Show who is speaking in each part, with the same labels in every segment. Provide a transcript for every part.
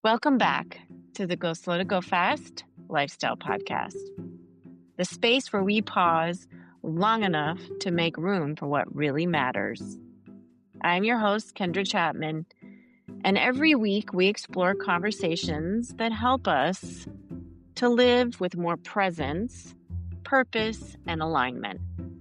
Speaker 1: Welcome back to the Go Slow to Go Fast Lifestyle Podcast, the space where we pause long enough to make room for what really matters. I'm your host, Kendra Chapman, and every week we explore conversations that help us to live with more presence, purpose, and alignment.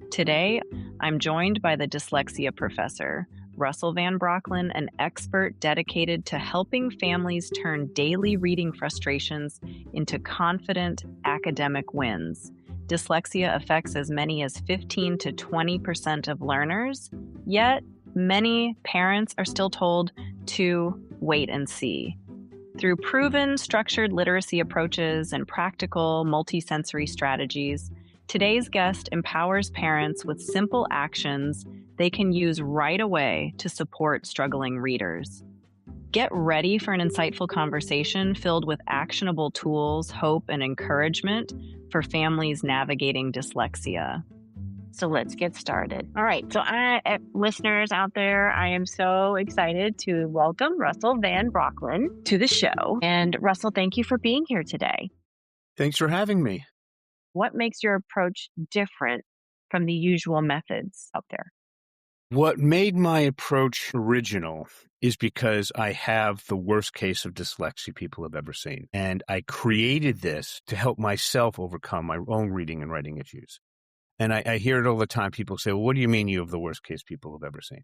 Speaker 1: Today, I'm joined by the dyslexia professor, Russell Van Brocklin, an expert dedicated to helping families turn daily reading frustrations into confident academic wins. Dyslexia affects as many as 15 to 20% of learners, yet many parents are still told to wait and see. Through proven structured literacy approaches and practical multisensory strategies, today's guest empowers parents with simple actions they can use right away to support struggling readers. Get ready for an insightful conversation filled with actionable tools, hope, and encouragement for families navigating dyslexia. So let's get started. All right. So listeners out there, I am so excited to welcome Russell Van Brocklin to the show. And Russell, thank you for being here today.
Speaker 2: Thanks for having me.
Speaker 1: What makes your approach different from the usual methods out there?
Speaker 2: What made my approach original is because I have the worst case of dyslexia people have ever seen. And I created this to help myself overcome my own reading and writing issues. And I hear it all the time. People say, well, what do you mean you have the worst case people have ever seen?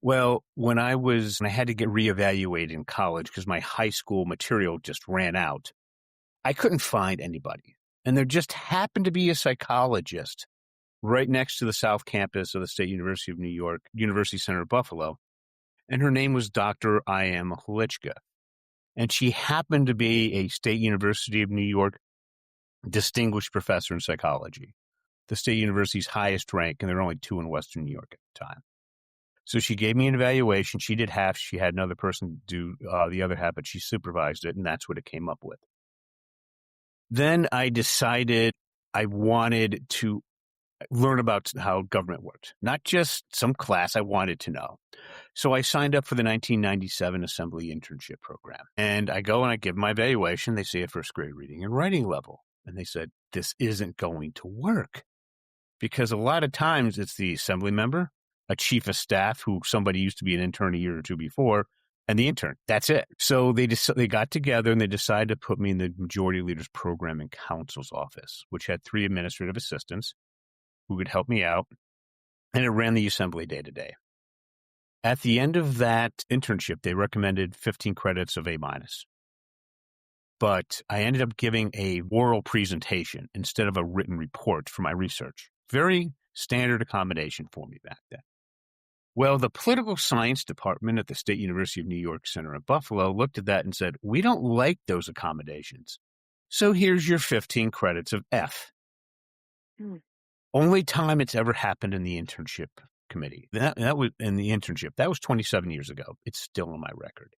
Speaker 2: Well, when I had to get reevaluated in college because my high school material just ran out, I couldn't find anybody. And there just happened to be a psychologist right next to the South Campus of the State University of New York, University Center of Buffalo. And her name was Dr. I.M. Hlichka. And she happened to be a State University of New York distinguished professor in psychology, the State University's highest rank, and there are only two in Western New York at the time. So she gave me an evaluation. She did half. She had another person do the other half, but she supervised it, and that's what it came up with. Then I decided I wanted to learn about how government worked, not just some class I wanted to know. So I signed up for the 1997 Assembly Internship Program. And I go and I give my evaluation. They say a first grade reading and writing level. And they said, this isn't going to work. Because a lot of times it's the assembly member, a chief of staff who somebody used to be an intern a year or two before, and the intern. That's it. So they got together and they decided to put me in the Majority Leaders Program and Counsel's office, which had 3 administrative assistants who could help me out, and it ran the assembly day to day. At the end of that internship, they recommended 15 credits of A-. But I ended up giving a oral presentation instead of a written report for my research. Very standard accommodation for me back then. Well, the political science department at the State University of New York Center at Buffalo looked at that and said, we don't like those accommodations. So here's your 15 credits of F. Only time it's ever happened in the internship committee. That was in the internship. That was 27 years ago. It's still on my record.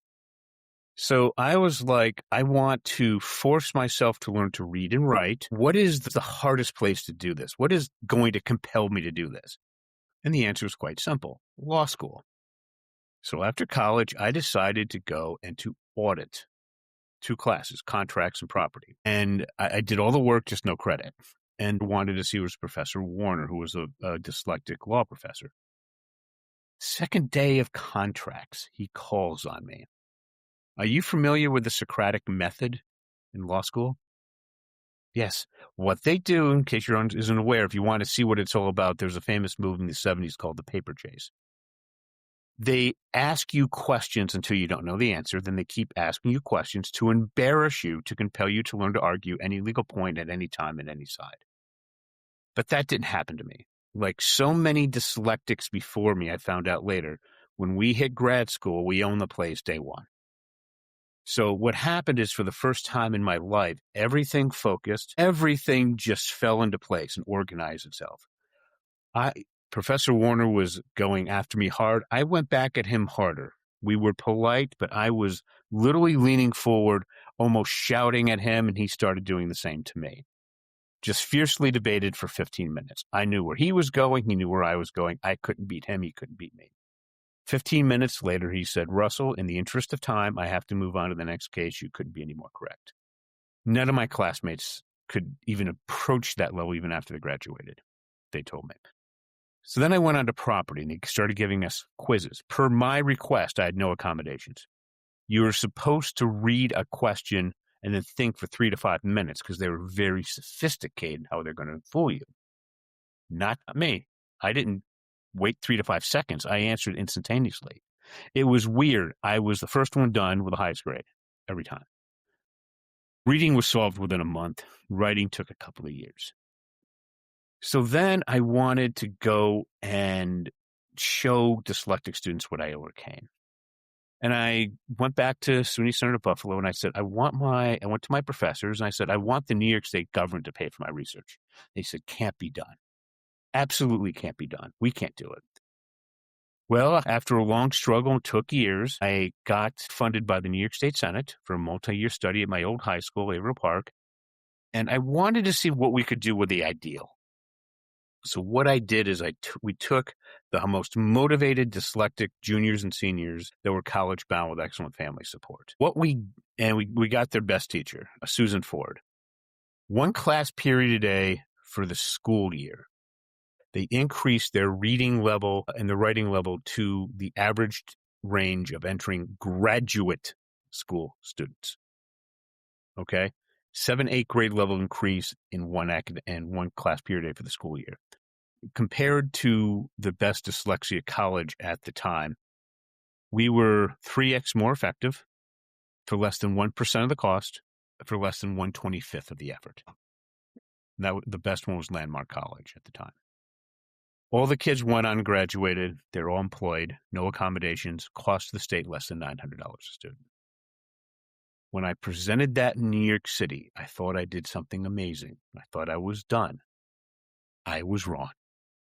Speaker 2: So I was like, I want to force myself to learn to read and write. What is the hardest place to do this? What is going to compel me to do this? And the answer is quite simple: law school. So after college, I decided to go and to audit 2 classes, contracts and property. And I did all the work, just no credit. And wanted to see was Professor Warner, who was a dyslexic law professor. Second day of contracts, he calls on me. Are you familiar with the Socratic method in law school? Yes. What they do, in case you're isn't aware, if you want to see what it's all about, there's a famous movie in the 70s called the paper chase. They ask you questions until you don't know the answer. Then they keep asking you questions to embarrass you, to compel you to learn to argue any legal point at any time at any side. But that didn't happen to me. Like so many dyslexics before me, I found out later, when we hit grad school, we own the place day one. So what happened is, for the first time in my life, everything focused, everything just fell into place and organized itself. Professor Warner was going after me hard. I went back at him harder. We were polite, but I was literally leaning forward, almost shouting at him, and he started doing the same to me. Just fiercely debated for 15 minutes. I knew where he was going. He knew where I was going. I couldn't beat him. He couldn't beat me. 15 minutes later, he said, Russell, in the interest of time, I have to move on to the next case. You couldn't be any more correct. None of my classmates could even approach that level even after they graduated, they told me. So then I went on to property, and they started giving us quizzes. Per my request, I had no accommodations. You were supposed to read a question and then think for 3 to 5 minutes because they were very sophisticated how they're going to fool you. Not me. I didn't wait 3 to 5 seconds. I answered instantaneously. It was weird. I was the first one done with the highest grade every time. Reading was solved within a month. Writing took a couple of years. So then I wanted to go and show dyslexic students what I overcame. And I went back to SUNY Center of Buffalo and I said, I went to my professors and I said, I want the New York State government to pay for my research. They said, can't be done. Absolutely can't be done. We can't do it. Well, after a long struggle, it took years, I got funded by the New York State Senate for a multi-year study at my old high school, Averill Park. And I wanted to see what we could do with the ideal. So what I did is we took the most motivated dyslexic juniors and seniors that were college bound with excellent family support. We got their best teacher, Susan Ford. One class period a day for the school year. They increased their reading level and the writing level to the average range of entering graduate school students. Okay? 7, 8 grade level increase in one class period a day for the school year. Compared to the best dyslexia college at the time, we were 3x more effective for less than 1% of the cost, for less than 1/25th of the effort. The best one was Landmark College at the time. All the kids went on and graduated. They're all employed, no accommodations, cost the state less than $900 a student. When I presented that in New York City, I thought I did something amazing. I thought I was done. I was wrong.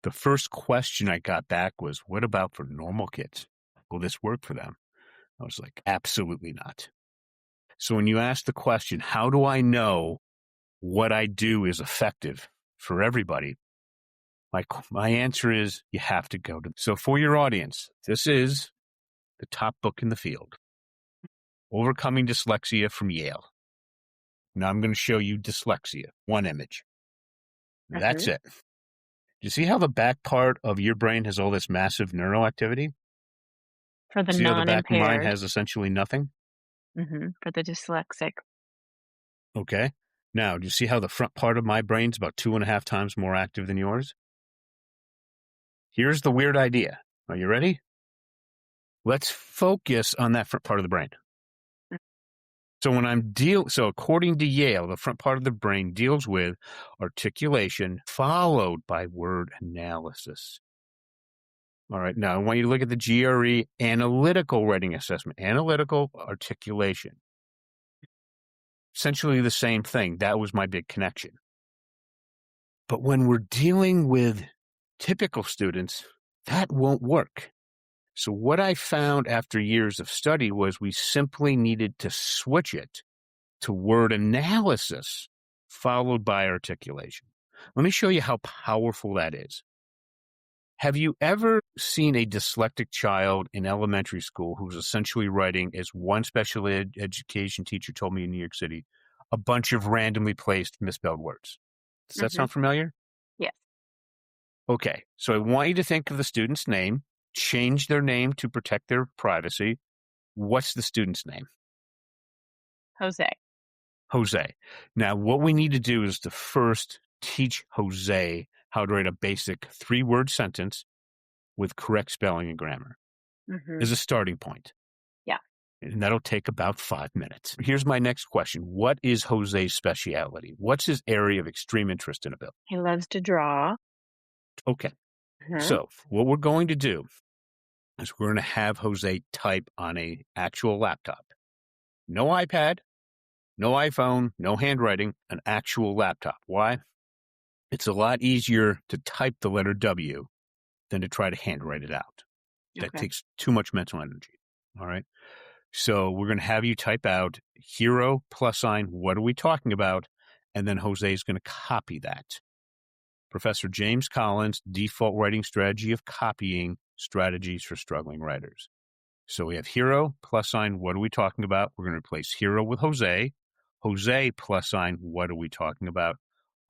Speaker 2: The first question I got back was, what about for normal kids? Will this work for them? I was like, absolutely not. So when you ask the question, how do I know what I do is effective for everybody? My answer is you have to go to. So for your audience, this is the top book in the field, Overcoming Dyslexia from Yale. Now I'm going to show you dyslexia, one image. That's it. Do you see how the back part of your brain has all this massive neuroactivity?
Speaker 1: For the
Speaker 2: see how the back of mine
Speaker 1: non-impaired.
Speaker 2: has essentially nothing?
Speaker 1: For the dyslexic.
Speaker 2: Okay. Now, do you see how the front part of my brain's about 2.5 times more active than yours? Here's the weird idea. Are you ready? Let's focus on that front part of the brain. So according to Yale, the front part of the brain deals with articulation followed by word analysis. All right. Now I want you to look at the GRE analytical writing assessment, analytical articulation. Essentially the same thing. That was my big connection. But when we're dealing with typical students, that won't work. So what I found after years of study was we simply needed to switch it to word analysis followed by articulation. Let me show you how powerful that is. Have you ever seen a dyslexic child in elementary school who's essentially writing, as one special education teacher told me in New York City, a bunch of randomly placed misspelled words? Does that sound familiar?
Speaker 1: Yes.
Speaker 2: Okay, so I want you to think of the student's name, change their name to protect their privacy. What's the student's name?
Speaker 1: Jose.
Speaker 2: Jose. Now, what we need to do is to first teach Jose how to write a basic 3-word sentence with correct spelling and grammar as a starting point.
Speaker 1: Yeah.
Speaker 2: And that'll take about 5 minutes. Here's my next question. What is Jose's speciality? What's his area of extreme interest and ability?
Speaker 1: He loves to draw.
Speaker 2: Okay. So what we're going to do is we're going to have Jose type on an actual laptop. No iPad, no iPhone, no handwriting, an actual laptop. Why? It's a lot easier to type the letter W than to try to handwrite it out. That takes too much mental energy. All right. So we're going to have you type out hero +, what are we talking about? And then Jose is going to copy that. Professor James Collins' default writing strategy of copying Strategies for Struggling Writers. So we have hero, plus sign, what are we talking about? We're going to replace hero with Jose. Jose, plus sign, what are we talking about?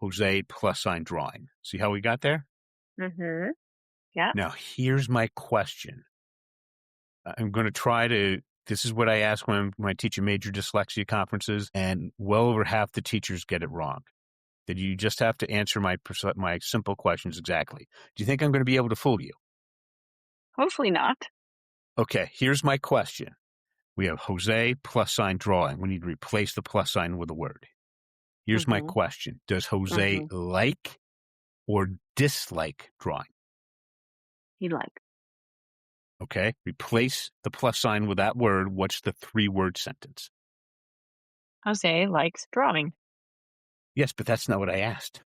Speaker 2: Jose, plus sign, drawing. See how we got there?
Speaker 1: Mm-hmm. Yeah.
Speaker 2: Now, here's my question. I'm going to try to, this is what I ask when I teach at major dyslexia conferences, and well over half the teachers get it wrong. That you just have to answer my simple questions exactly. Do you think I'm going to be able to fool you?
Speaker 1: Hopefully not.
Speaker 2: Okay, here's my question. We have Jose, plus sign, drawing. We need to replace the plus sign with a word. Here's my question. Does Jose like or dislike drawing?
Speaker 1: He likes.
Speaker 2: Okay, replace the plus sign with that word. What's the 3-word sentence?
Speaker 1: Jose likes drawing.
Speaker 2: Yes, but that's not what I asked.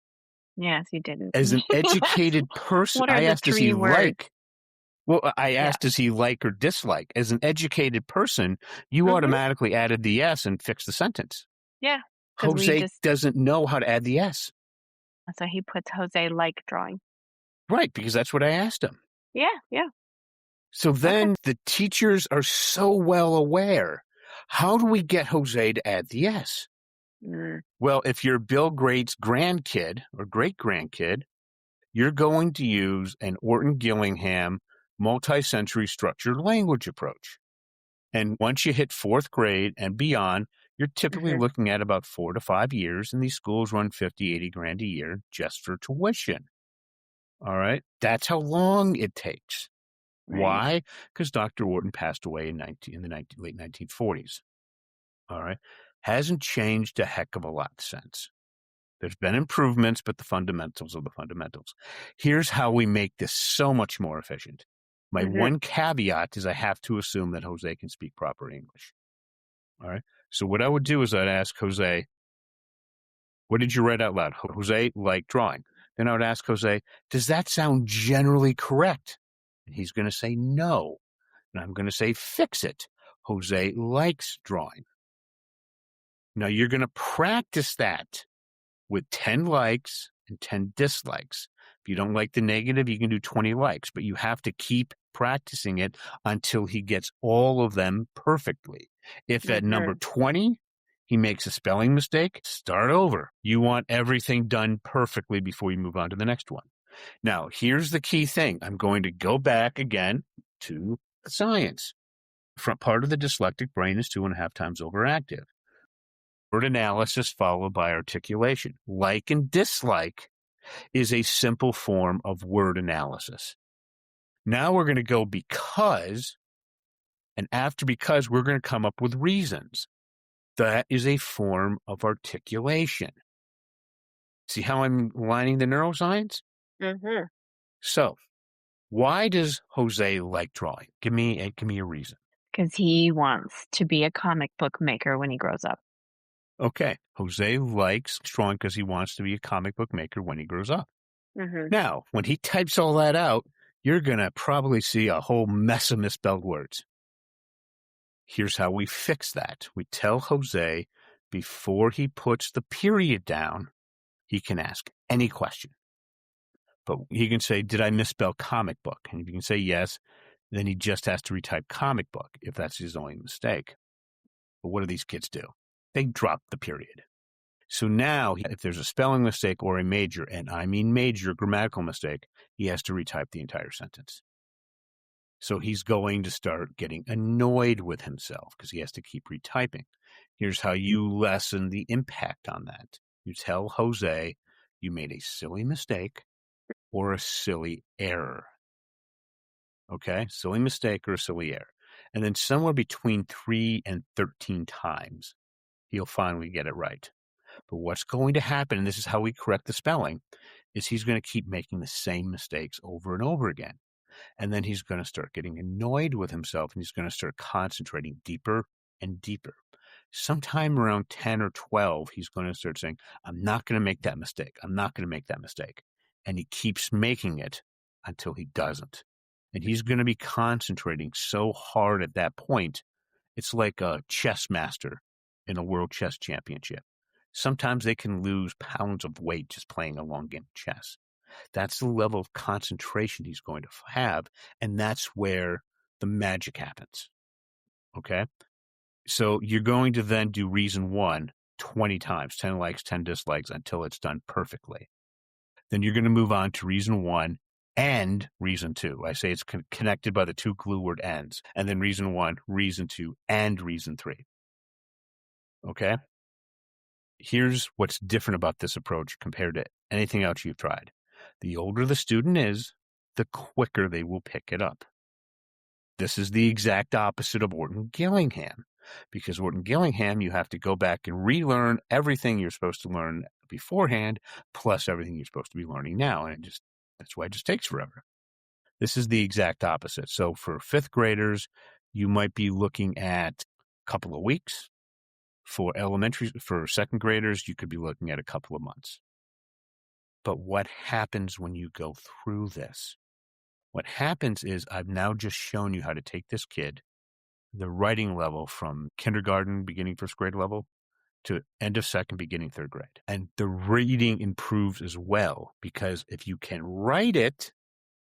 Speaker 1: Yes, you didn't.
Speaker 2: As an educated person,
Speaker 1: What are
Speaker 2: I
Speaker 1: the
Speaker 2: asked, does he
Speaker 1: 3 words?
Speaker 2: like? Well, I asked, does he like or dislike? As an educated person, you automatically added the S and fixed the sentence.
Speaker 1: Yeah.
Speaker 2: Jose doesn't know how to add the S.
Speaker 1: So he puts Jose like drawing.
Speaker 2: Right, because that's what I asked him.
Speaker 1: Yeah, yeah.
Speaker 2: So then the teachers are so well aware. How do we get Jose to add the S? Well, if you're Bill Great's grandkid or great-grandkid, you're going to use an Orton-Gillingham multi-sensory structured language approach. And once you hit 4th grade and beyond, you're typically looking at about 4 to 5 years, and these schools run 50, 80 grand a year just for tuition. All right? That's how long it takes. Right. Why? Because Dr. Orton passed away in the late 1940s. All right? Hasn't changed a heck of a lot since. There's been improvements, but the fundamentals are the fundamentals. Here's how we make this so much more efficient. My one caveat is I have to assume that Jose can speak proper English. All right? So what I would do is I'd ask Jose, what did you write out loud? Jose liked drawing. Then I would ask Jose, does that sound generally correct? And he's going to say no. And I'm going to say, fix it. Jose likes drawing. Now you're going to practice that with 10 likes and 10 dislikes. If you don't like the negative, you can do 20 likes, but you have to keep practicing it until he gets all of them perfectly. If at number 20, he makes a spelling mistake, start over. You want everything done perfectly before you move on to the next one. Now, here's the key thing. I'm going to go back again to science. Front part of the dyslexic brain is 2.5 times overactive. Word analysis followed by articulation. Like and dislike is a simple form of word analysis. Now we're going to go because, and after because, we're going to come up with reasons. That is a form of articulation. See how I'm lining the neuroscience? So, why does Jose like drawing? Give me a reason.
Speaker 1: Because he wants to be a comic book maker when he grows up.
Speaker 2: Okay, Jose likes drawing because he wants to be a comic book maker when he grows up. Now, when he types all that out, you're going to probably see a whole mess of misspelled words. Here's how we fix that. We tell Jose before he puts the period down, he can ask any question. But he can say, did I misspell comic book? And if you can say yes, then he just has to retype comic book if that's his only mistake. But what do these kids do? They drop the period. So now, if there's a spelling mistake or a major, and I mean major grammatical mistake, he has to retype the entire sentence. So he's going to start getting annoyed with himself because he has to keep retyping. Here's how you lessen the impact on that. You tell Jose you made a silly mistake or a silly error. Okay? Silly mistake or a silly error. And then somewhere between 3 and 13 times, he'll finally get it right. But what's going to happen, and this is how we correct the spelling, is he's going to keep making the same mistakes over and over again. And then he's going to start getting annoyed with himself, and he's going to start concentrating deeper and deeper. Sometime around 10 or 12, he's going to start saying, I'm not going to make that mistake. I'm not going to make that mistake. And he keeps making it until he doesn't. And he's going to be concentrating so hard at that point, it's like a chess master in a world chess championship. Sometimes they can lose pounds of weight just playing a long game of chess. That's the level of concentration he's going to have. And that's where the magic happens. Okay. So you're going to then do reason 1 20 times, 10 likes, 10 dislikes until it's done perfectly. Then you're going to move on to reason 1 and reason 2. I say it's connected by the 2 glue word ends. And then reason 1, reason 2, and reason 3. Okay? Here's what's different about this approach compared to anything else you've tried. The older the student is, the quicker they will pick it up. This is the exact opposite of Orton-Gillingham. Because Orton-Gillingham, you have to go back and relearn everything you're supposed to learn beforehand, plus everything you're supposed to be learning now. And that's why it just takes forever. This is the exact opposite. So for 5th graders, you might be looking at a couple of weeks. For 2nd graders, you could be looking at a couple of months. But what happens when you go through this? What happens is I've now just shown you how to take this kid, the writing level from kindergarten, beginning 1st grade level, to end of 2nd, beginning 3rd grade. And the reading improves as well, because if you can write it,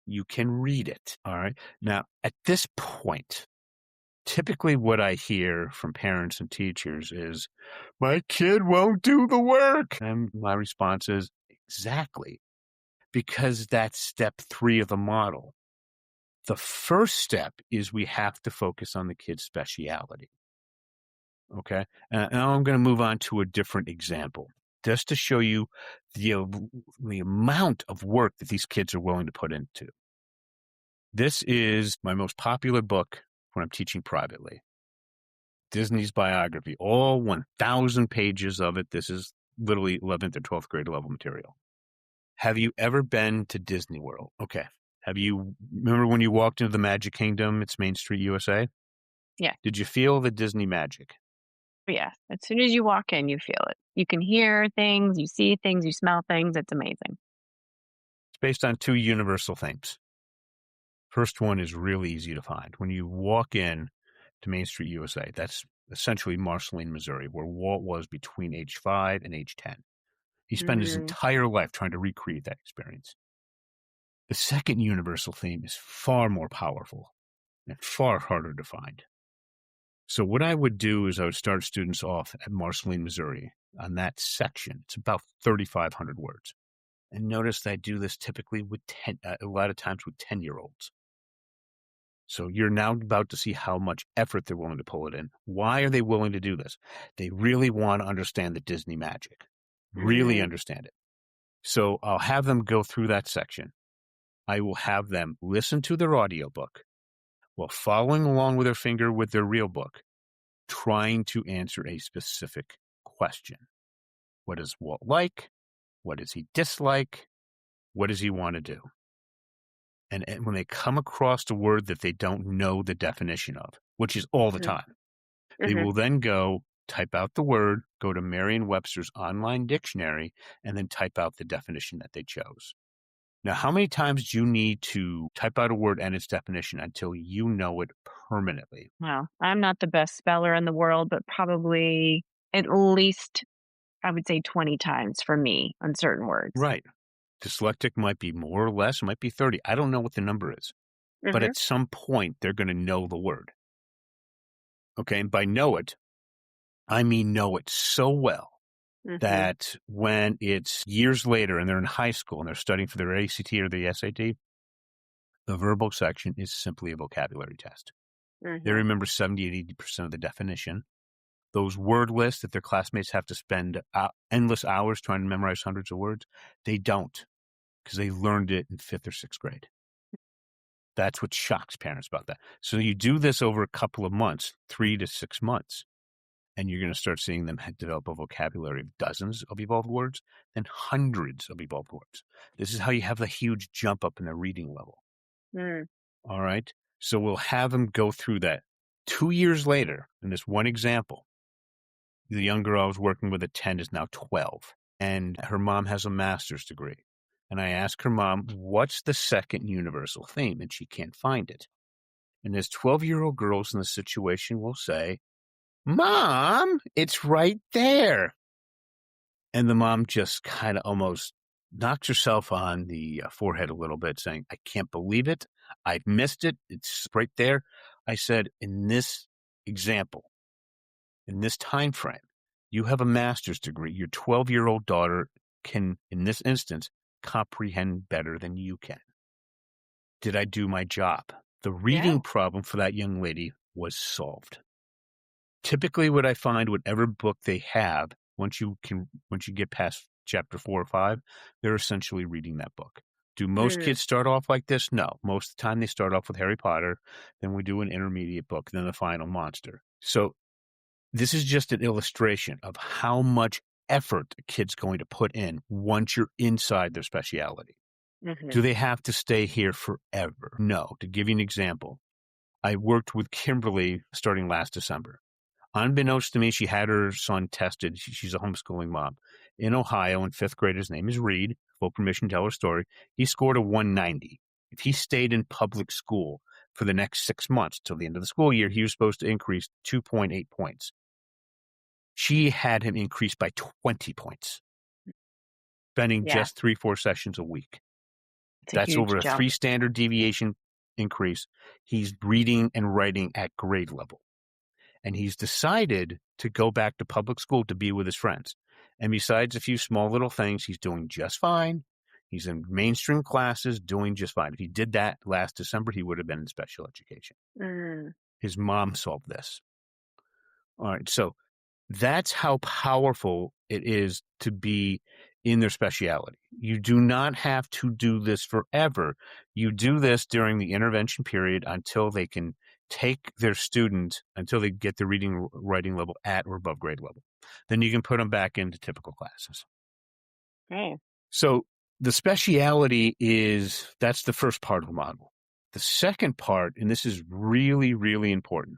Speaker 2: you can read it. All right. Now, at this point, typically what I hear from parents and teachers is, my kid won't do the work. And my response is, exactly, because that's step 3 of the model. The first step is we have to focus on the kid's speciality. Okay. Now I'm going to move on to a different example, just to show you the amount of work that these kids are willing to put into. This is my most popular book when I'm teaching privately. Disney's biography, all 1,000 pages of it. This is literally 11th or 12th grade level material. Have you ever been to Disney World? Okay. Remember when you walked into the Magic Kingdom? It's Main Street, USA?
Speaker 1: Yeah.
Speaker 2: Did you feel the Disney magic?
Speaker 1: Yeah. As soon as you walk in, you feel it. You can hear things, you see things, you smell things. It's amazing.
Speaker 2: It's based on 2 universal themes. First one is really easy to find. When you walk in to Main Street, USA, that's essentially Marceline, Missouri, where Walt was between age 5 and age 10. He spent his entire life trying to recreate that experience. The second universal theme is far more powerful and far harder to find. So what I would do is I would start students off at Marceline, Missouri on that section. It's about 3,500 words. And notice that I do this typically with a lot of times with 10-year-olds. So you're now about to see how much effort they're willing to pull it in. Why are they willing to do this? They really want to understand the Disney magic, really understand it. So I'll have them go through that section. I will have them listen to their audiobook while following along with their finger with their real book, trying to answer a specific question. What does Walt like? What does he dislike? What does he want to do? And when they come across a word that they don't know the definition of, which is all the time, they will then go type out the word, go to Merriam-Webster's online dictionary, and then type out the definition that they chose. Now, how many times do you need to type out a word and its definition until you know it permanently?
Speaker 1: Well, I'm not the best speller in the world, but probably at least, I would say 20 times for me on certain words.
Speaker 2: Right. Dyslexic might be more or less, it might be 30. I don't know what the number is. But at some point, they're going to know the word. Okay, and by know it, I mean know it so well that when it's years later and they're in high school and they're studying for their ACT or the SAT, the verbal section is simply a vocabulary test. They remember 70 and 80% of the definition. Those word lists that their classmates have to spend endless hours trying to memorize hundreds of words, they don't, because they learned it in 5th or 6th grade. That's what shocks parents about that. So you do this over a couple of months, 3 to 6 months, and you're going to start seeing them develop a vocabulary of dozens of evolved words, then hundreds of evolved words. This is how you have the huge jump up in their reading level. All right? So we'll have them go through that. 2 years later, in this one example, the young girl I was working with at 10 is now 12, and her mom has a master's degree. And I ask her mom, what's the second universal theme? And she can't find it. And as 12-year-old girls in the situation will say, Mom, it's right there. And the mom just kind of almost knocks herself on the forehead a little bit, saying, I can't believe it. I've missed it. It's right there. I said, in this example, in this time frame, you have a master's degree. Your 12-year-old daughter can, in this instance, comprehend better than you can. Did I do my job? The reading
Speaker 1: Yeah.
Speaker 2: problem for that young lady was solved. Typically, what I find, whatever book they have, once you get past chapter 4 or 5, they're essentially reading that book. Do most kids start off like this? No. Most of the time they start off with Harry Potter, then we do an intermediate book, then the final monster. So this is just an illustration of how much effort a kid's going to put in once you're inside their speciality. Do they have to stay here forever? No. To give you an example, I worked with Kimberly starting last December. Unbeknownst to me, she had her son tested. She's a homeschooling mom in Ohio in 5th grade. His name is Reed. Full permission to tell her story. He scored a 190. If he stayed in public school for the next 6 months till the end of the school year, he was supposed to increase 2.8 points. She had him increase by 20 points, spending just 3-4 sessions a week. That's over a 3 standard deviation increase. He's reading and writing at grade level. And he's decided to go back to public school to be with his friends. And besides a few small little things, he's doing just fine. He's in mainstream classes, doing just fine. If he did that last December, he would have been in special education. His mom solved this. All right, so that's how powerful it is to be in their speciality. You do not have to do this forever. You do this during the intervention period until they can take their student, until they get the reading, writing level at or above grade level. Then you can put them back into typical classes.
Speaker 1: Okay.
Speaker 2: So the speciality that's the first part of the model. The second part, and this is really, really important.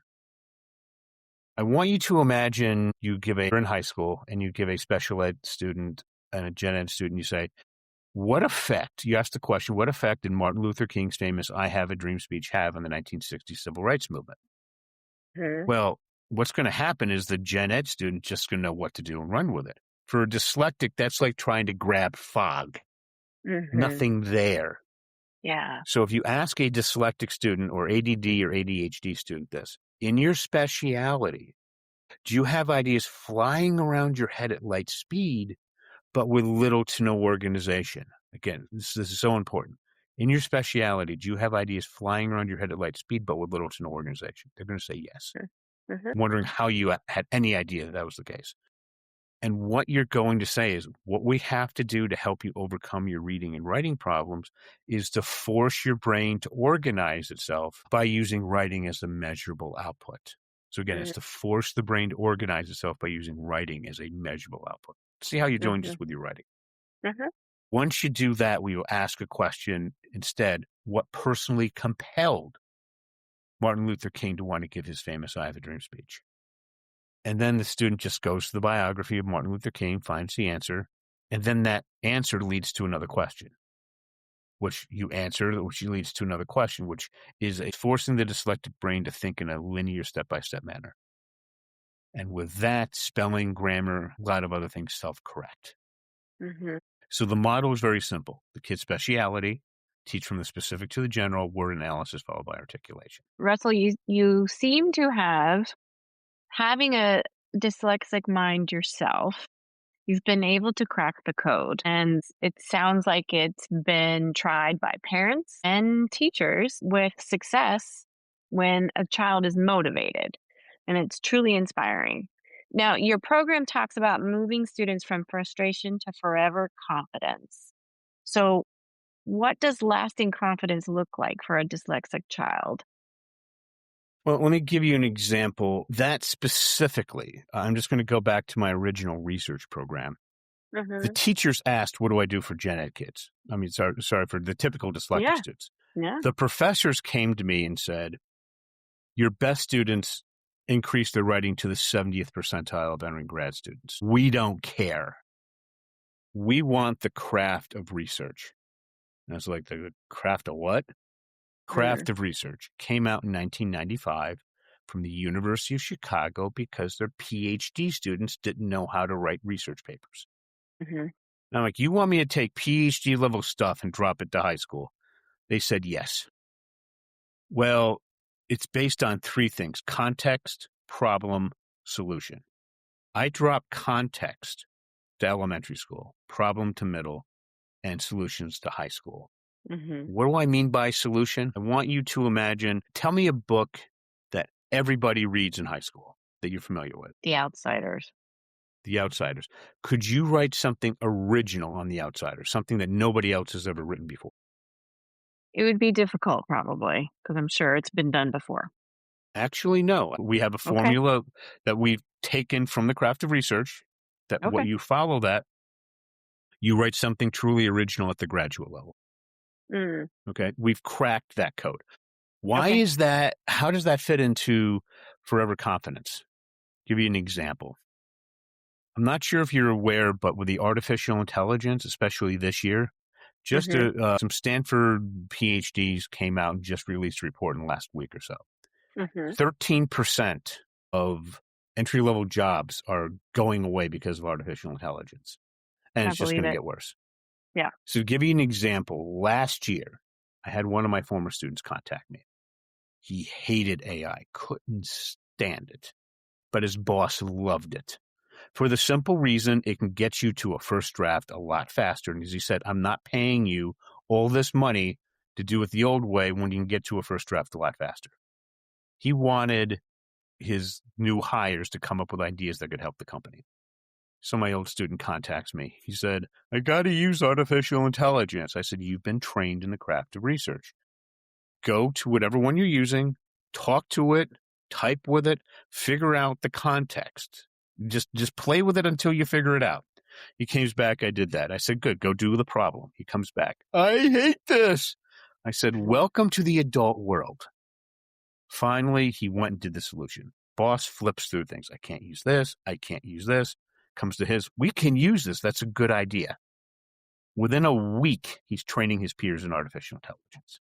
Speaker 2: I want you to imagine you're in high school and you give a special ed student and a gen ed student, you say, you ask the question, what effect did Martin Luther King's famous I Have a Dream speech have on the 1960s civil rights movement? Well, what's going to happen is the gen ed student just going to know what to do and run with it. For a dyslexic, that's like trying to grab fog. Nothing there.
Speaker 1: Yeah.
Speaker 2: So if you ask a dyslexic student or ADD or ADHD student this, in your speciality, do you have ideas flying around your head at light speed, but with little to no organization? Again, this is so important. In your speciality, do you have ideas flying around your head at light speed, but with little to no organization? They're going to say yes. I'm wondering how you had any idea that was the case. And what you're going to say is what we have to do to help you overcome your reading and writing problems is to force your brain to organize itself by using writing as a measurable output. So again, it's to force the brain to organize itself by using writing as a measurable output. See how you're doing just with your writing. Once you do that, we will ask a question instead, what personally compelled Martin Luther King to want to give his famous I Have a Dream speech? And then the student just goes to the biography of Martin Luther King, finds the answer, and then that answer leads to another question, which you answer, which leads to another question, which is forcing the dyslexic brain to think in a linear step-by-step manner. And with that, spelling, grammar, a lot of other things self-correct. So the model is very simple. The kid's speciality, teach from the specific to the general, word analysis followed by articulation.
Speaker 1: Russell, you seem to having a dyslexic mind yourself. You've been able to crack the code, and it sounds like it's been tried by parents and teachers with success when a child is motivated, and it's truly inspiring. Now, your program talks about moving students from frustration to forever confidence. So, what does lasting confidence look like for a dyslexic child?
Speaker 2: Well, let me give you an example. That specifically, I'm just going to go back to my original research program. The teachers asked, what do I do for gen ed kids? I mean, sorry for the typical dyslexic students. The professors came to me and said, your best students increase their writing to the 70th percentile of entering grad students. We don't care. We want the craft of research. And I was like, the craft of what? Craft of Research came out in 1995 from the University of Chicago because their PhD students didn't know how to write research papers. And I'm like, you want me to take PhD level stuff and drop it to high school? They said yes. Well, it's based on three things: context, problem, solution. I drop context to elementary school, problem to middle, and solutions to high school.
Speaker 1: Mm-hmm.
Speaker 2: What do I mean by solution? I want you to imagine, tell me a book that everybody reads in high school that you're familiar with.
Speaker 1: The Outsiders.
Speaker 2: The Outsiders. Could you write something original on The Outsiders, something that nobody else has ever written before?
Speaker 1: It would be difficult probably because I'm sure it's been done before.
Speaker 2: Actually, no. We have a formula that we've taken from the craft of research that what you follow that, you write something truly original at the graduate level.
Speaker 1: Mm.
Speaker 2: Okay. We've cracked that code. Why is that? How does that fit into forever confidence? Give you an example. I'm not sure if you're aware, but with the artificial intelligence, especially this year, just some Stanford PhDs came out and just released a report in the last week or so. 13% of entry-level jobs are going away because of artificial intelligence. And it's just going to get worse.
Speaker 1: Yeah.
Speaker 2: So to give you an example, last year, I had one of my former students contact me. He hated AI, couldn't stand it, but his boss loved it. For the simple reason it can get you to a first draft a lot faster. And as he said, I'm not paying you all this money to do it the old way when you can get to a first draft a lot faster. He wanted his new hires to come up with ideas that could help the company. So my old student contacts me. He said, I got to use artificial intelligence. I said, you've been trained in the craft of research. Go to whatever one you're using, talk to it, type with it, figure out the context. Just play with it until you figure it out. He comes back. I did that. I said, good, go do the problem. He comes back. I hate this. I said, welcome to the adult world. Finally, he went and did the solution. Boss flips through things. I can't use this. I can't use this. Comes to his, we can use this. That's a good idea. Within a week, he's training his peers in artificial intelligence.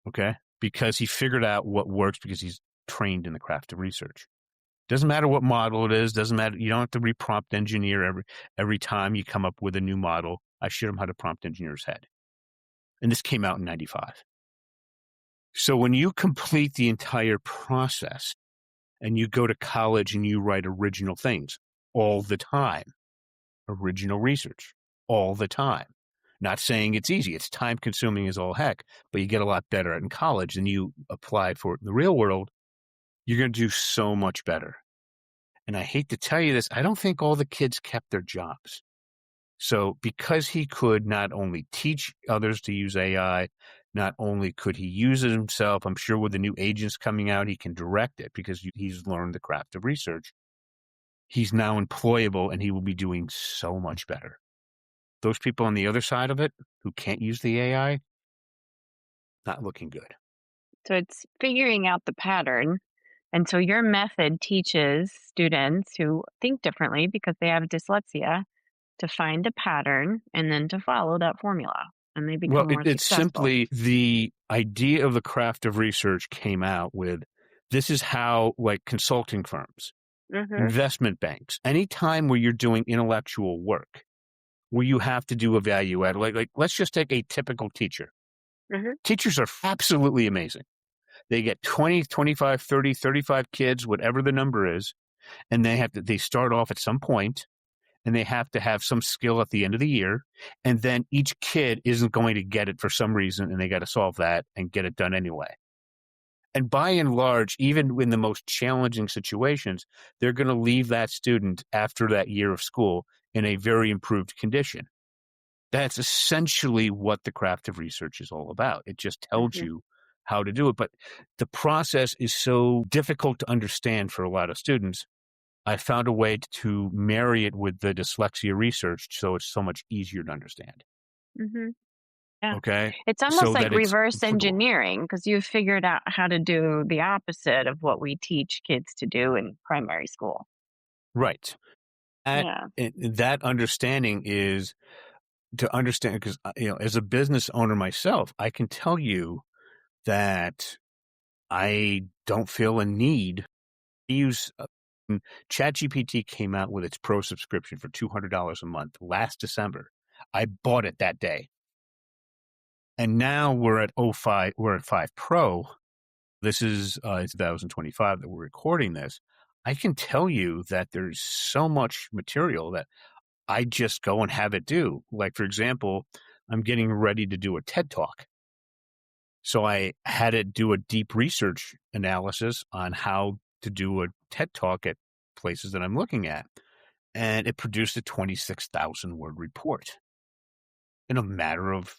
Speaker 2: Okay? Because he figured out what works because he's trained in the craft of research. Doesn't matter what model it is. Doesn't matter. You don't have to reprompt engineer every time you come up with a new model. I showed him how to prompt engineer his head. And this came out in 95. So when you complete the entire process and you go to college and you write original things all the time, original research all the time, not saying it's easy. It's time consuming as all heck, but you get a lot better at it in college than you apply for it in the real world. You're going to do so much better. And I hate to tell you this, I don't think all the kids kept their jobs. So because he could not only teach others to use AI, not only could he use it himself, I'm sure with the new agents coming out, he can direct it because he's learned the craft of research. He's now employable and he will be doing so much better. Those people on the other side of it who can't use the AI, not looking good.
Speaker 1: So it's figuring out the pattern. And so your method teaches students who think differently because they have dyslexia to find a pattern and then to follow that formula. And they become more
Speaker 2: it's
Speaker 1: successful.
Speaker 2: Simply the idea of the craft of research came out with, this is how, like consulting firms, investment banks, anytime where you're doing intellectual work, where you have to do a value add, like let's just take a typical teacher. Teachers are absolutely amazing. They get 20, 25, 30, 35 kids, whatever the number is, and they start off at some point, and they have to have some skill at the end of the year, and then each kid isn't going to get it for some reason, and they got to solve that and get it done anyway. And by and large, even in the most challenging situations, they're going to leave that student after that year of school in a very improved condition. That's essentially what the craft of research is all about. It just tells you how to do it. But the process is so difficult to understand for a lot of students. I found a way to marry it with the dyslexia research so it's so much easier to understand.
Speaker 1: Yeah.
Speaker 2: Okay?
Speaker 1: It's almost
Speaker 2: So
Speaker 1: like
Speaker 2: that it's
Speaker 1: reverse
Speaker 2: applicable.
Speaker 1: engineering because you've figured out how to do the opposite of what we teach kids to do in primary school.
Speaker 2: Right. That understanding is to understand, because as a business owner myself, I can tell you that I don't feel a need to use When ChatGPT came out with its pro subscription for $200 a month last December, I bought it that day. And now we're at 5 Pro. This is 2025 that we're recording this. I can tell you that there's so much material that I just go and have it do. Like, for example, I'm getting ready to do a TED Talk. So I had it do a deep research analysis on how to do a TED Talk at places that I'm looking at. And it produced a 26,000 word report in a matter of,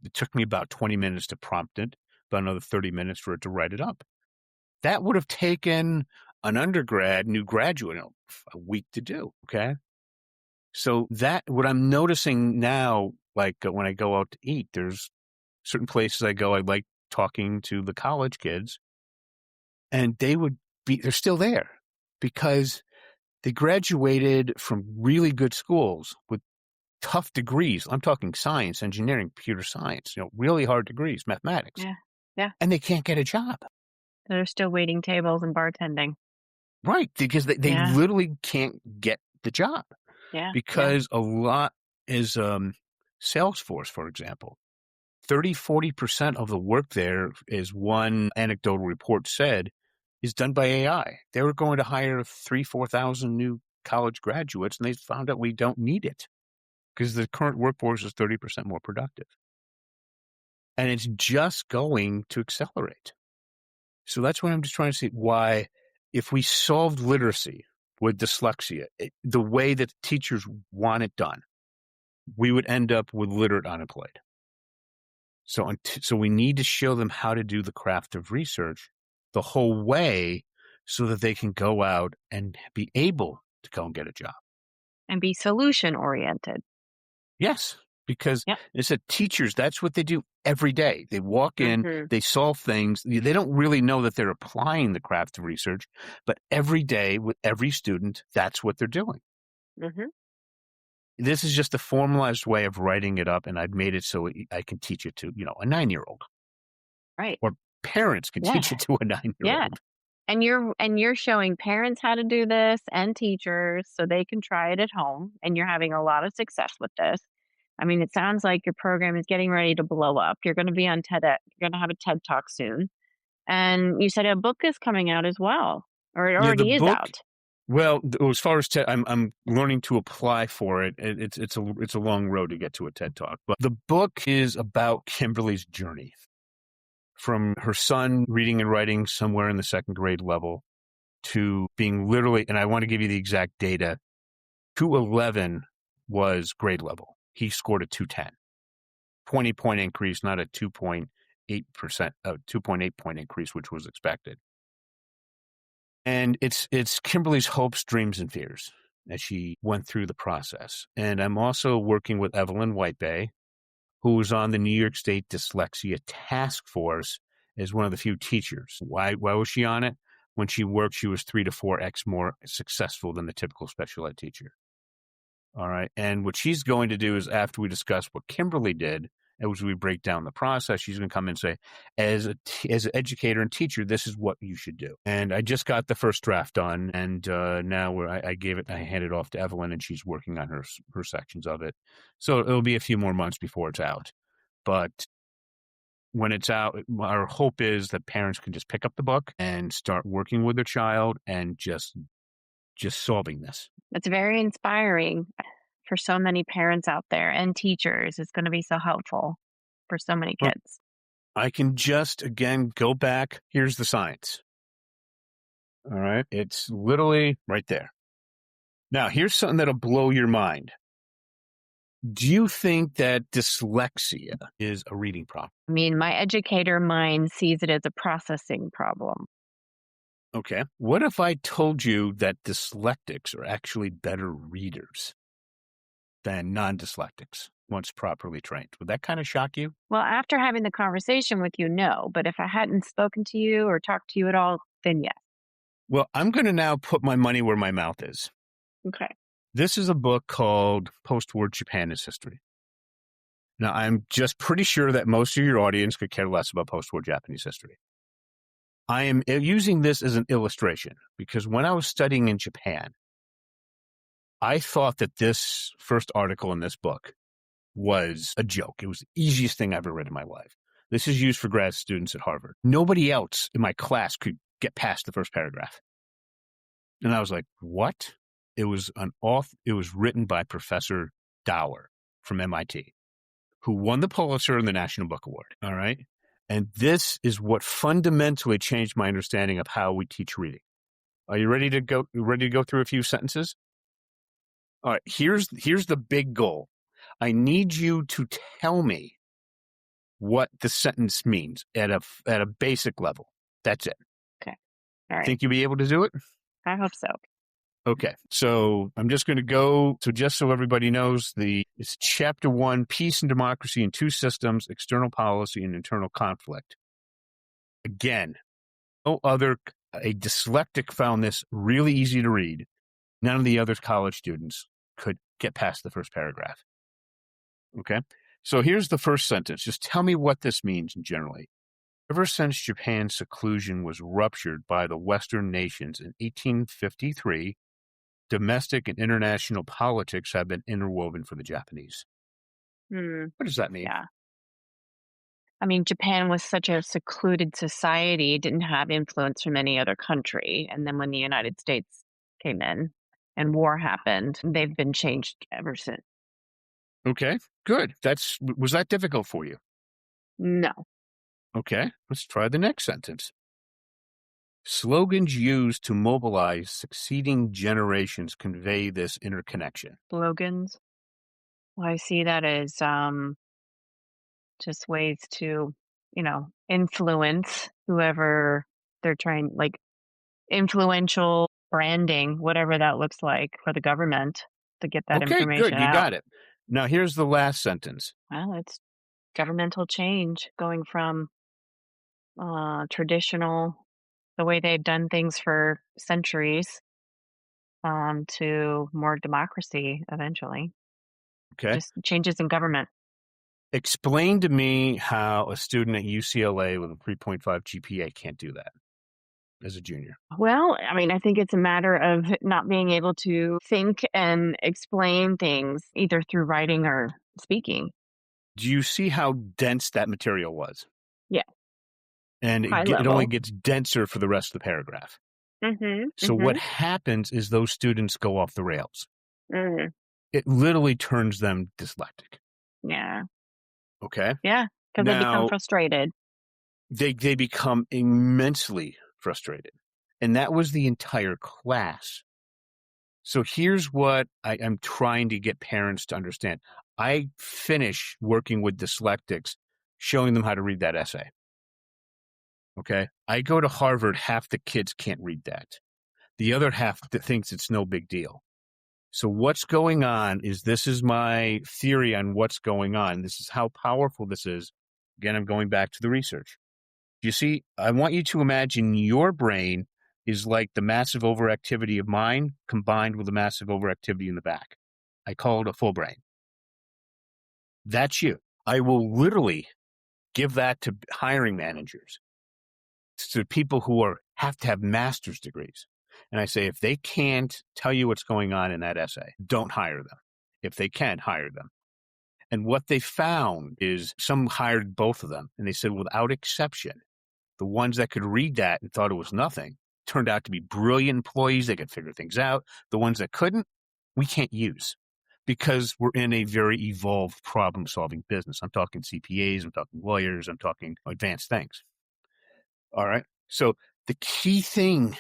Speaker 2: it took me about 20 minutes to prompt it, about another 30 minutes for it to write it up. That would have taken an undergrad, new graduate, a week to do. Okay. So that, what I'm noticing now, like when I go out to eat, there's certain places I go, I like talking to the college kids, and they're still there because they graduated from really good schools with tough degrees. I'm talking science, engineering, computer science, really hard degrees, mathematics.
Speaker 1: Yeah. Yeah.
Speaker 2: And they can't get a job.
Speaker 1: They're still waiting tables and bartending.
Speaker 2: Right. Because they literally can't get the job.
Speaker 1: Yeah.
Speaker 2: Because a lot is Salesforce, for example. 30-40% of the work there, is one anecdotal report said, is done by AI. They were going to hire 3,000-4,000 new college graduates, and they found out we don't need it because the current workforce is 30% more productive. And it's just going to accelerate. So that's what I'm just trying to see why, if we solved literacy with dyslexia, the way that teachers want it done, we would end up with literate unemployed. So we need to show them how to do the craft of research the whole way so that they can go out and be able to go and get a job.
Speaker 1: And be solution oriented.
Speaker 2: Yes, because it's teachers, that's what they do every day. They walk in, they solve things. They don't really know that they're applying the craft of research, but every day with every student, that's what they're doing.
Speaker 1: Mm-hmm.
Speaker 2: This is just a formalized way of writing it up, and I've made it so I can teach it to, a 9-year-old.
Speaker 1: Right.
Speaker 2: Or parents can teach it to a 9-year-old.
Speaker 1: Yeah. And you're showing parents how to do this and teachers so they can try it at home, and you're having a lot of success with this. I mean, it sounds like your program is getting ready to blow up. You're going to be on TEDx. You're going to have a TED Talk soon. And you said a book is coming out as well, or it already is out.
Speaker 2: Well, as far as TED, I'm learning to apply for it. It's a long road to get to a TED Talk. But the book is about Kimberly's journey from her son reading and writing somewhere in the second grade level to being literally, and I want to give you the exact data, 211 was grade level. He scored a 210. 20-point increase, not a 2.8%, 2.8 point increase, which was expected. And it's Kimberly's hopes, dreams, and fears as she went through the process. And I'm also working with Evelyn Whitebay, who was on the New York State Dyslexia Task Force as one of the few teachers. Why was she on it? When she worked, she was 3 to 4x more successful than the typical special ed teacher. All right. And what she's going to do is, after we discuss what Kimberly did, as we break down the process, she's going to come and say, as an educator and teacher, this is what you should do. And I just got the first draft done, and now I handed it off to Evelyn, and she's working on her sections of it. So it'll be a few more months before it's out. But when it's out, our hope is that parents can just pick up the book and start working with their child and just solving this.
Speaker 1: It's very inspiring for so many parents out there and teachers. It's going to be so helpful for so many kids.
Speaker 2: I can just, again, go back. Here's the science. All right. It's literally right there. Now, here's something that'll blow your mind. Do you think that dyslexia is a reading problem?
Speaker 1: I mean, my educator mind sees it as a processing problem.
Speaker 2: Okay. What if I told you that dyslexics are actually better readers than non-dyslexics once properly trained? Would that kind of shock you?
Speaker 1: Well, after having the conversation with you, no. But if I hadn't spoken to you or talked to you at all, then yes.
Speaker 2: Well, I'm going to now put my money where my mouth is.
Speaker 1: Okay.
Speaker 2: This is a book called Post-War Japan is History. Now, I'm just pretty sure that most of your audience could care less about post-war Japanese history. I am using this as an illustration because when I was studying in Japan, I thought that this first article in this book was a joke. It was the easiest thing I ever read in my life. This is used for grad students at Harvard. Nobody else in my class could get past the first paragraph. And I was like, what? It was written by Professor Dower from MIT, who won the Pulitzer and the National Book Award. All right. And this is what fundamentally changed my understanding of how we teach reading. Are you ready to go through a few sentences? All right. Here's the big goal. I need you to tell me what the sentence means at a basic level. That's it.
Speaker 1: Okay. All right.
Speaker 2: Think you'll be able to do it?
Speaker 1: I hope so.
Speaker 2: Okay. So I'm just going to go. So just so everybody knows, it's chapter 1, Peace and Democracy in Two Systems, External Policy and Internal Conflict. Again, a dyslexic found this really easy to read. None of the other college students could get past the first paragraph. Okay. So here's the first sentence. Just tell me what this means generally. Ever since Japan's seclusion was ruptured by the Western nations in 1853, domestic and international politics have been interwoven for the Japanese. What does that mean?
Speaker 1: Yeah. I mean, Japan was such a secluded society, didn't have influence from any other country. And then when the United States came in and war happened, they've been changed ever since.
Speaker 2: Okay, good. Was that difficult for you?
Speaker 1: No.
Speaker 2: Okay, let's try the next sentence. Slogans used to mobilize succeeding generations convey this interconnection.
Speaker 1: Slogans? Well, I see that as just ways to, influence whoever they're trying, like influential branding, whatever that looks like for the government to get that information out.
Speaker 2: Okay, good. You got it. Now, here's the last sentence.
Speaker 1: Well, it's governmental change going from traditional, the way they've done things for centuries, to more democracy eventually.
Speaker 2: Okay.
Speaker 1: Just changes in government.
Speaker 2: Explain to me how a student at UCLA with a 3.5 GPA can't do that as a junior.
Speaker 1: Well, I mean, I think it's a matter of not being able to think and explain things either through writing or speaking.
Speaker 2: Do you see how dense that material was?
Speaker 1: Yeah.
Speaker 2: And it only gets denser for the rest of the paragraph.
Speaker 1: Mm-hmm.
Speaker 2: So what happens is those students go off the rails.
Speaker 1: Mm-hmm.
Speaker 2: It literally turns them dyslexic.
Speaker 1: Yeah.
Speaker 2: Okay.
Speaker 1: Yeah, because they become frustrated.
Speaker 2: They become immensely frustrated. And that was the entire class. So here's what I'm trying to get parents to understand. I finish working with dyslexics, showing them how to read that essay. Okay. I go to Harvard, half the kids can't read that. The other half thinks it's no big deal. So what's going on this is my theory on what's going on. This is how powerful this is. Again, I'm going back to the research. You see, I want you to imagine your brain is like the massive overactivity of mine combined with the massive overactivity in the back. I call it a full brain. That's you. I will literally give that to hiring managers, to people who have to have master's degrees. And I say, if they can't tell you what's going on in that essay, don't hire them. If they can, hire them. And what they found is some hired both of them. And they said, without exception, the ones that could read that and thought it was nothing turned out to be brilliant employees. They could figure things out. The ones that couldn't, we can't use because we're in a very evolved problem-solving business. I'm talking CPAs, I'm talking lawyers, I'm talking advanced things. All right. So the key thing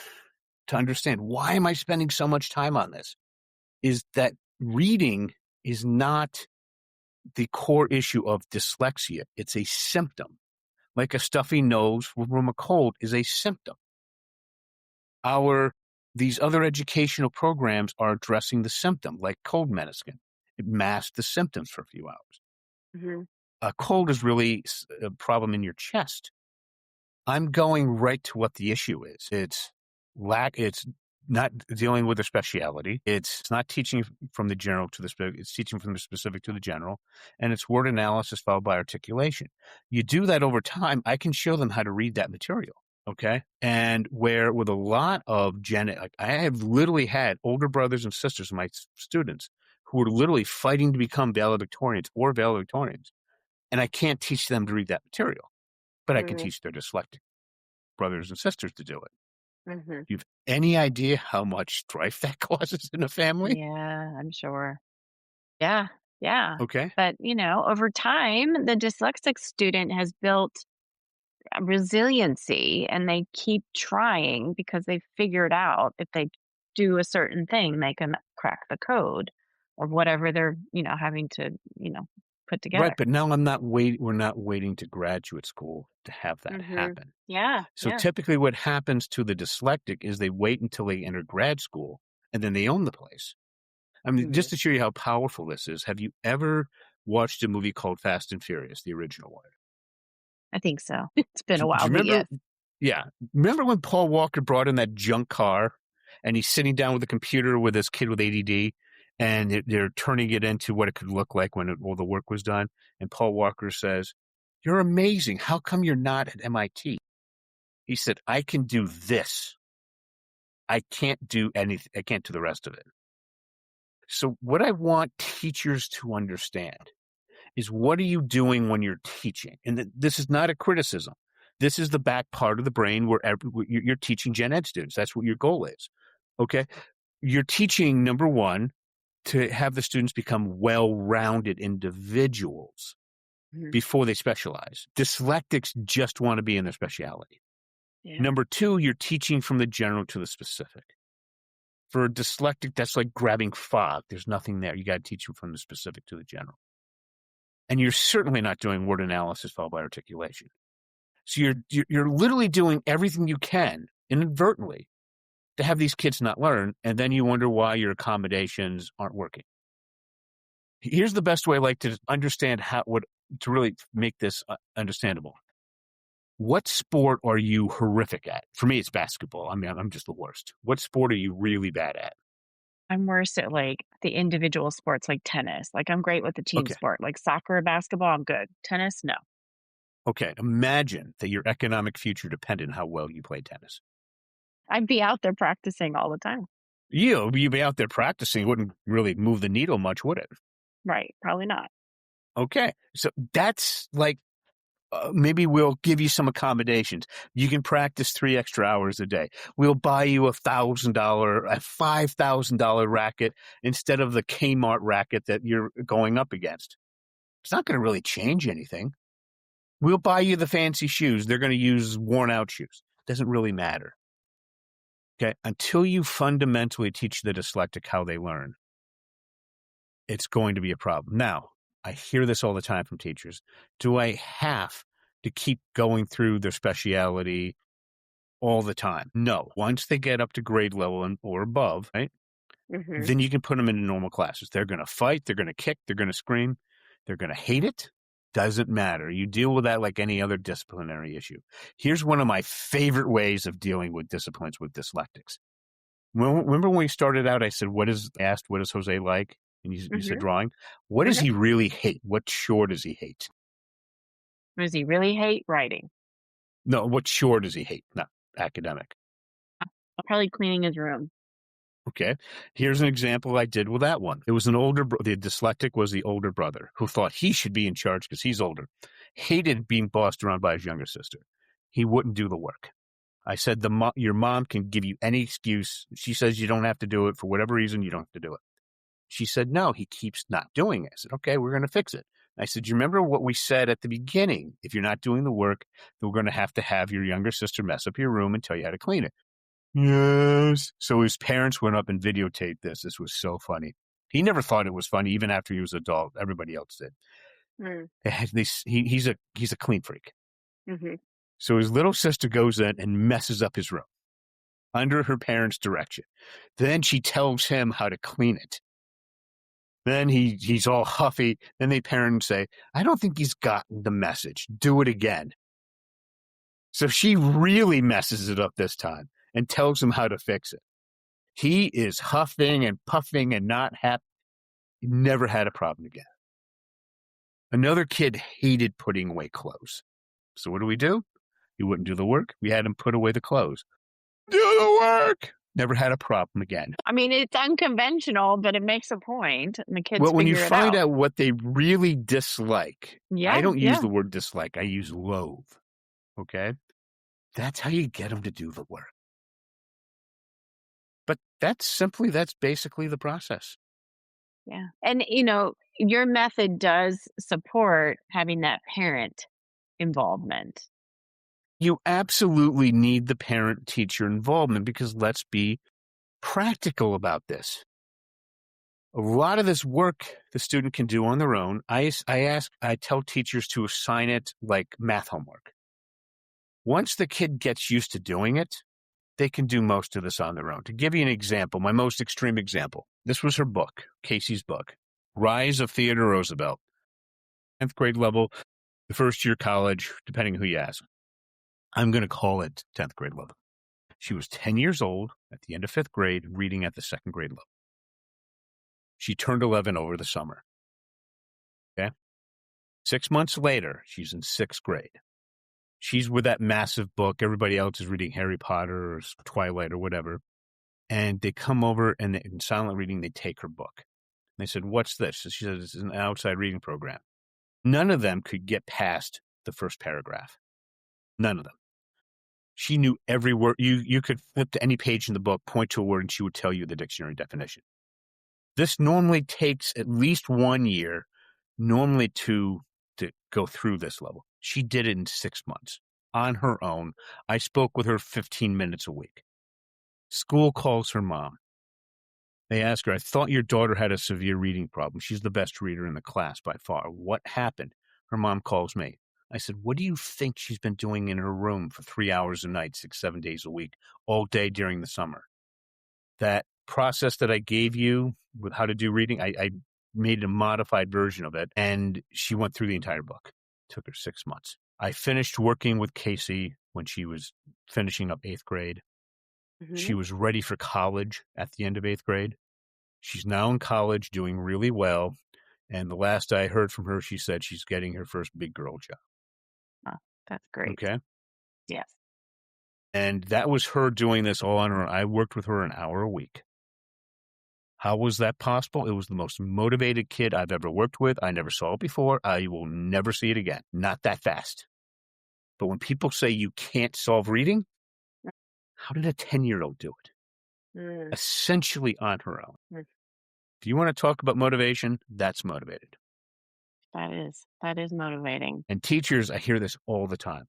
Speaker 2: to understand, why am I spending so much time on this, is that reading is not the core issue of dyslexia. It's a symptom. Like a stuffy nose from a cold is a symptom. These other educational programs are addressing the symptom, like cold medicine. It masks the symptoms for a few hours.
Speaker 1: Mm-hmm.
Speaker 2: A cold is really a problem in your chest. I'm going right to what the issue is. It's not dealing with a speciality. It's not teaching from the general to the specific. It's teaching from the specific to the general. And it's word analysis followed by articulation. You do that over time, I can show them how to read that material. Okay. And where with a lot of like I have literally had older brothers and sisters of my students who are literally fighting to become valedictorians or valedictorians. And I can't teach them to read that material, but I can
Speaker 1: Mm-hmm.
Speaker 2: teach their dyslexic brothers and sisters to do it.
Speaker 1: Mm-hmm.
Speaker 2: Do you have any idea how much strife that causes in a family?
Speaker 1: Yeah, I'm sure. Yeah, yeah.
Speaker 2: Okay.
Speaker 1: But, over time, the dyslexic student has built resiliency and they keep trying because they've figured out if they do a certain thing, they can crack the code of whatever they're, having to, put
Speaker 2: Right.
Speaker 1: together.
Speaker 2: But now we're not waiting to graduate school to have that
Speaker 1: Mm-hmm.
Speaker 2: happen.
Speaker 1: Yeah,
Speaker 2: So
Speaker 1: yeah.
Speaker 2: typically what happens to the dyslexic is they wait until they enter grad school and then they own the place. I mean,
Speaker 1: Mm,
Speaker 2: just to show you how powerful this is, have you ever watched a movie called Fast and Furious, the original one?
Speaker 1: I think so. It's been a
Speaker 2: Do
Speaker 1: while,
Speaker 2: you
Speaker 1: but
Speaker 2: remember?
Speaker 1: yes.
Speaker 2: Yeah. Remember when Paul Walker brought in that junk car and he's sitting down with a computer with this kid with ADD and they're turning it into what it could look like when all the work was done. And Paul Walker says, "You're amazing. How come you're not at MIT?" He said, "I can do this. I can't do anything. I can't do the rest of it." So what I want teachers to understand is what are you doing when you're teaching? And this is not a criticism. This is the back part of the brain where you're teaching gen ed students. That's what your goal is. Okay. You're teaching, number one, to have the students become well-rounded individuals
Speaker 1: Mhm.
Speaker 2: before they specialize. Dyslexics just want to be in their speciality.
Speaker 1: Yeah.
Speaker 2: Number two, you're teaching from the general to the specific. For a dyslexic, that's like grabbing fog. There's nothing there. You got to teach them from the specific to the general. And you're certainly not doing word analysis followed by articulation. So you're literally doing everything you can inadvertently to have these kids not learn, and then you wonder why your accommodations aren't working. Here's the best way, like, to understand to really make this understandable. What sport are you horrific at? For me, it's basketball. I mean, I'm just the worst. What sport are you really bad at?
Speaker 1: I'm worse at like the individual sports like tennis. Like I'm great with the team
Speaker 2: Okay.
Speaker 1: sport, like soccer or basketball, I'm good. Tennis, no.
Speaker 2: Okay. Imagine that your economic future depended on how well you play tennis.
Speaker 1: I'd be out there practicing all the time.
Speaker 2: You'd be out there practicing. It wouldn't really move the needle much, would it?
Speaker 1: Right. Probably not.
Speaker 2: Okay. So that's like, maybe we'll give you some accommodations. You can practice 3 extra hours a day. We'll buy you a $5,000 racket instead of the Kmart racket that you're going up against. It's not going to really change anything. We'll buy you the fancy shoes. They're going to use worn out shoes. Doesn't really matter. Okay. Until you fundamentally teach the dyslexic how they learn, it's going to be a problem. Now, I hear this all the time from teachers. Do I have to keep going through their speciality all the time? No. Once they get up to grade level or above, right,
Speaker 1: Hmm.
Speaker 2: then you can put them into normal classes. They're going to fight. They're going to kick. They're going to scream. They're going to hate it. Doesn't matter. You deal with that like any other disciplinary issue. Here's one of my favorite ways of dealing with disciplines with dyslexics. Remember when we started out, I said, what is Jose like? And you said
Speaker 1: Hmm.
Speaker 2: drawing. What does
Speaker 1: Okay.
Speaker 2: he really hate? What chore does he hate?
Speaker 1: Does he really hate writing?
Speaker 2: No, what chore does he hate? Not academic.
Speaker 1: Probably cleaning his room.
Speaker 2: Okay. Here's an example I did with that one. It was the dyslexic was the older brother who thought he should be in charge because he's older. Hated being bossed around by his younger sister. He wouldn't do the work. I said, your mom can give you any excuse. She says you don't have to do it for whatever reason. You don't have to do it. She said, no, he keeps not doing it. I said, okay, we're going to fix it. I said, you remember what we said at the beginning? If you're not doing the work, then we're going to have your younger sister mess up your room and tell you how to clean it. Yes. So his parents went up and videotaped this. This was so funny. He never thought it was funny, even after he was an adult. Everybody else did.
Speaker 1: Mm.
Speaker 2: He's a clean freak.
Speaker 1: Hmm.
Speaker 2: So his little sister goes in and messes up his room under her parents' direction. Then she tells him how to clean it. Then he's all huffy. Then the parents say, I don't think he's gotten the message. Do it again. So she really messes it up this time and tells him how to fix it. He is huffing and puffing and not happy. He never had a problem again. Another kid hated putting away clothes. So what do? He wouldn't do the work. We had him put away the clothes. Do the work. Never had a problem again.
Speaker 1: I mean, it's unconventional, but it makes a point, and the kids
Speaker 2: Well, when you
Speaker 1: figure it
Speaker 2: find
Speaker 1: out.
Speaker 2: out what they really dislike,
Speaker 1: Yeah,
Speaker 2: I don't use
Speaker 1: yeah.
Speaker 2: the word dislike. I use loathe. Okay? That's how you get them to do the work. But that's basically the process.
Speaker 1: Yeah. And, your method does support having that parent involvement.
Speaker 2: You absolutely need the parent-teacher involvement because let's be practical about this. A lot of this work the student can do on their own. I tell teachers to assign it like math homework. Once the kid gets used to doing it, they can do most of this on their own. To give you an example, my most extreme example, this was her book, Casey's book, Rise of Theodore Roosevelt, 10th grade level, the first year college, depending who you ask. I'm going to call it 10th grade level. She was 10 years old at the end of 5th grade, reading at the 2nd grade level. She turned 11 over the summer. Okay? 6 months later, she's in 6th grade. She's with that massive book. Everybody else is reading Harry Potter or Twilight or whatever. And they come over and in silent reading, they take her book. And they said, "What's this?" So she said, "It's an outside reading program." None of them could get past the first paragraph. None of them. She knew every word. You could flip to any page in the book, point to a word, and she would tell you the dictionary definition. This normally takes at least 1 year, normally two, to go through this level. She did it in 6 months on her own. I spoke with her 15 minutes a week. School calls her mom. They ask her, "I thought your daughter had a severe reading problem. She's the best reader in the class by far. What happened?" Her mom calls me. I said, "What do you think she's been doing in her room for 3 hours a night, 6, 7 days a week, all day during the summer?" That process that I gave you with how to do reading, I made a modified version of it, and she went through the entire book. It took her 6 months. I finished working with Casey when she was finishing up 8th grade.
Speaker 1: Mm-hmm.
Speaker 2: She was ready for college at the end of 8th grade. She's now in college, doing really well. And the last I heard from her, she said she's getting her first big girl job.
Speaker 1: Oh, that's great.
Speaker 2: Okay.
Speaker 1: Yes.
Speaker 2: And that was her doing this all on her own. I worked with her an hour a week. How was that possible? It was the most motivated kid I've ever worked with. I never saw it before. I will never see it again. Not that fast. But when people say you can't solve reading, how did a 10-year-old do it? Essentially on her own. Do you want to talk about motivation? That's motivated.
Speaker 1: That is motivating.
Speaker 2: And teachers, I hear this all the time.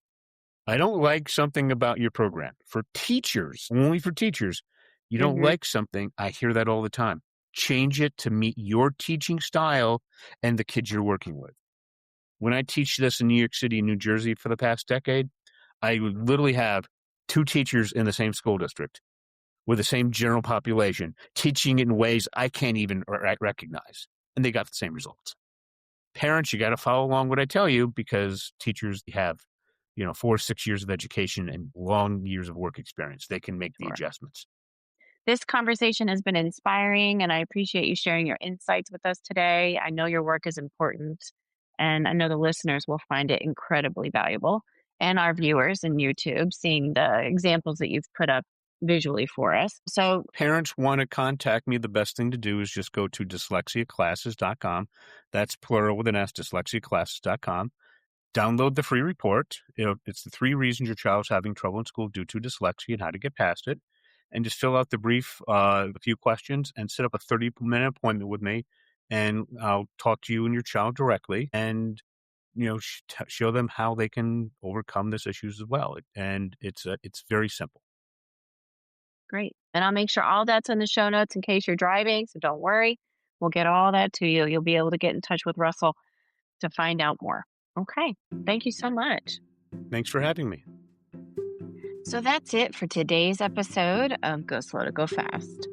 Speaker 2: "I don't like something about your program." For teachers, only for teachers, you don't like something. I hear that all the time. Change it to meet your teaching style and the kids you're working with. When I teach this in New York City and New Jersey for the past decade, I would literally have 2 teachers in the same school district with the same general population teaching it in ways I can't even recognize. And they got the same results. Parents, you got to follow along what I tell you because teachers have 4 or 6 years of education and long years of work experience. They can make the adjustments.
Speaker 1: This conversation has been inspiring, and I appreciate you sharing your insights with us today. I know your work is important, and I know the listeners will find it incredibly valuable, and our viewers in YouTube seeing the examples that you've put up visually for us. So
Speaker 2: parents want to contact me, the best thing to do is just go to dyslexiaclasses.com. That's plural with an S, dyslexiaclasses.com. Download the free report. It's the 3 reasons your child's having trouble in school due to dyslexia and how to get past it. And just fill out the brief, a few questions, and set up a 30-minute appointment with me. And I'll talk to you and your child directly and, show them how they can overcome these issues as well. And it's very simple.
Speaker 1: Great. And I'll make sure all that's in the show notes in case you're driving. So don't worry. We'll get all that to you. You'll be able to get in touch with Russell to find out more. Okay. Thank you so much.
Speaker 2: Thanks for having me.
Speaker 1: So that's it for today's episode of Go Slow to Go Fast.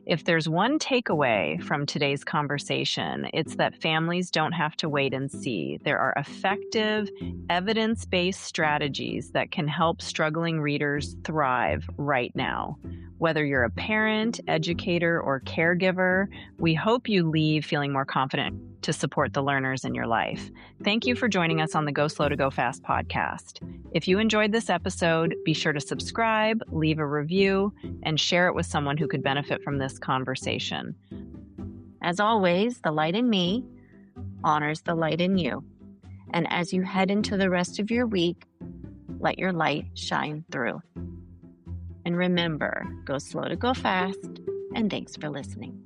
Speaker 1: If there's one takeaway from today's conversation, it's that families don't have to wait and see. There are effective, evidence-based strategies that can help struggling readers thrive right now. Whether you're a parent, educator, or caregiver, we hope you leave feeling more confident to support the learners in your life. Thank you for joining us on the Go Slow to Go Fast podcast. If you enjoyed this episode, be sure to subscribe, leave a review, and share it with someone who could benefit from this conversation. As always, the light in me honors the light in you. And as you head into the rest of your week, let your light shine through. And remember, go slow to go fast, and thanks for listening.